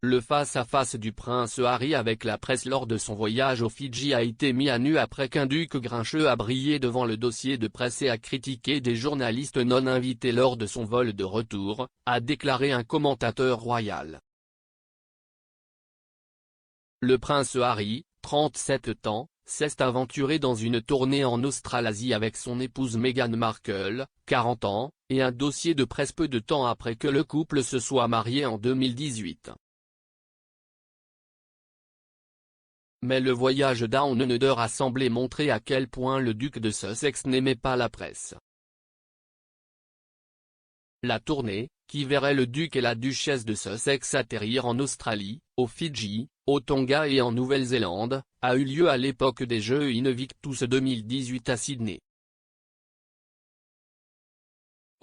Le face-à-face du prince Harry avec la presse lors de son voyage aux Fidji a été mis à nu après qu'un duc grincheux a brillé devant le dossier de presse et a critiqué des journalistes non invités lors de son vol de retour, a déclaré un commentateur royal. Le prince Harry, 37 ans, s'est aventuré dans une tournée en Australasie avec son épouse Meghan Markle, 40 ans, et un dossier de presse peu de temps après que le couple se soit marié en 2018. Mais le voyage Down Under a semblé montrer à quel point le duc de Sussex n'aimait pas la presse. La tournée, qui verrait le duc et la duchesse de Sussex atterrir en Australie, aux Fidji, au Tonga et en Nouvelle-Zélande, a eu lieu à l'époque des Jeux Invictus 2018 à Sydney.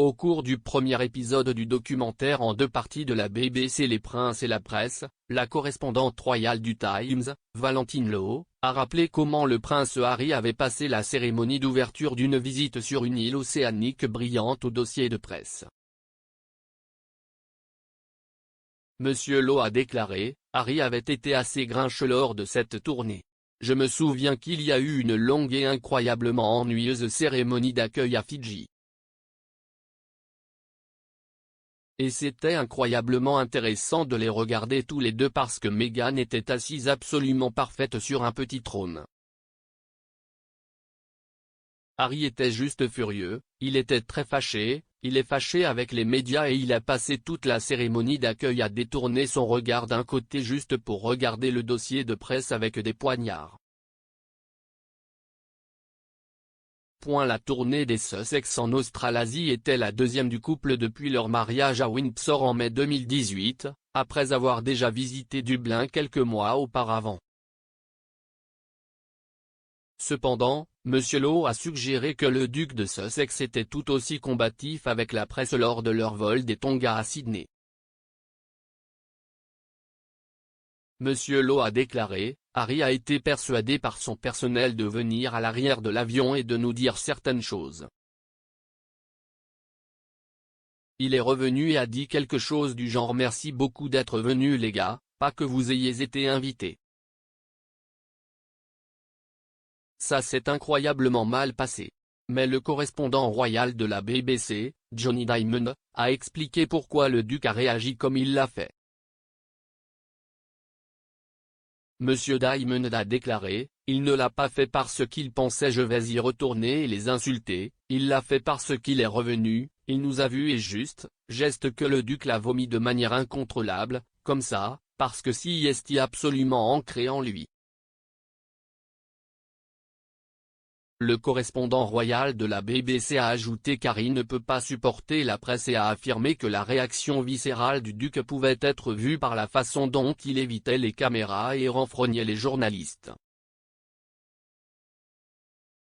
Au cours du premier épisode du documentaire en 2 parties de la BBC Les Princes et la Presse, la correspondante royale du Times, Valentine Low, a rappelé comment le prince Harry avait passé la cérémonie d'ouverture d'une visite sur une île océanique brillante au dossier de presse. Monsieur Low a déclaré, Harry avait été assez grincheux lors de cette tournée. Je me souviens qu'il y a eu une longue et incroyablement ennuyeuse cérémonie d'accueil à Fidji. Et c'était incroyablement intéressant de les regarder tous les deux parce que Meghan était assise absolument parfaite sur un petit trône. Harry était juste furieux, il était très fâché, il est fâché avec les médias et il a passé toute la cérémonie d'accueil à détourner son regard d'un côté juste pour regarder le dossier de presse avec des poignards. La tournée des Sussex en Australasie était la deuxième du couple depuis leur mariage à Windsor en mai 2018, après avoir déjà visité Dublin quelques mois auparavant. Cependant, M. Low a suggéré que le duc de Sussex était tout aussi combatif avec la presse lors de leur vol des Tonga à Sydney. M. Low a déclaré, Harry a été persuadé par son personnel de venir à l'arrière de l'avion et de nous dire certaines choses. Il est revenu et a dit quelque chose du genre merci beaucoup d'être venus les gars, pas que vous ayez été invités. Ça s'est incroyablement mal passé. Mais le correspondant royal de la BBC, Johnny Diamond, a expliqué pourquoi le duc a réagi comme il l'a fait. Monsieur Diamond a déclaré, il ne l'a pas fait parce qu'il pensait je vais y retourner et les insulter, il l'a fait parce qu'il est revenu, il nous a vus et juste, geste que le duc l'a vomi de manière incontrôlable, comme ça, parce que si est absolument ancré en lui. Le correspondant royal de la BBC a ajouté qu'Harry ne peut pas supporter la presse et a affirmé que la réaction viscérale du duc pouvait être vue par la façon dont il évitait les caméras et renfrognait les journalistes.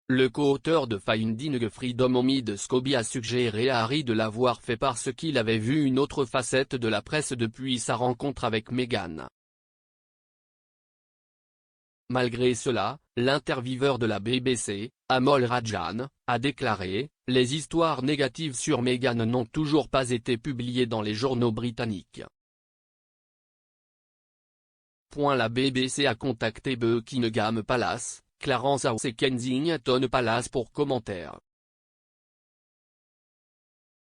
Le co-auteur de Finding Freedom Omid Scobie a suggéré à Harry de l'avoir fait parce qu'il avait vu une autre facette de la presse depuis sa rencontre avec Meghan. Malgré cela, l'intervieweur de la BBC, Amol Rajan, a déclaré, les histoires négatives sur Meghan n'ont toujours pas été publiées dans les journaux britanniques. La BBC a contacté Buckingham Palace, Clarence House et Kensington Palace pour commentaires.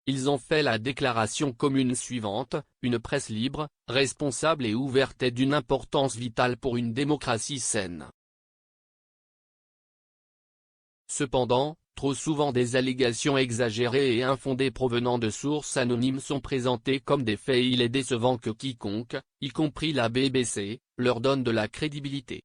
Ils ont fait la déclaration commune suivante, une presse libre, responsable et ouverte est d'une importance vitale pour une démocratie saine. Cependant, trop souvent des allégations exagérées et infondées provenant de sources anonymes sont présentées comme des faits et il est décevant que quiconque, y compris la BBC, leur donne de la crédibilité.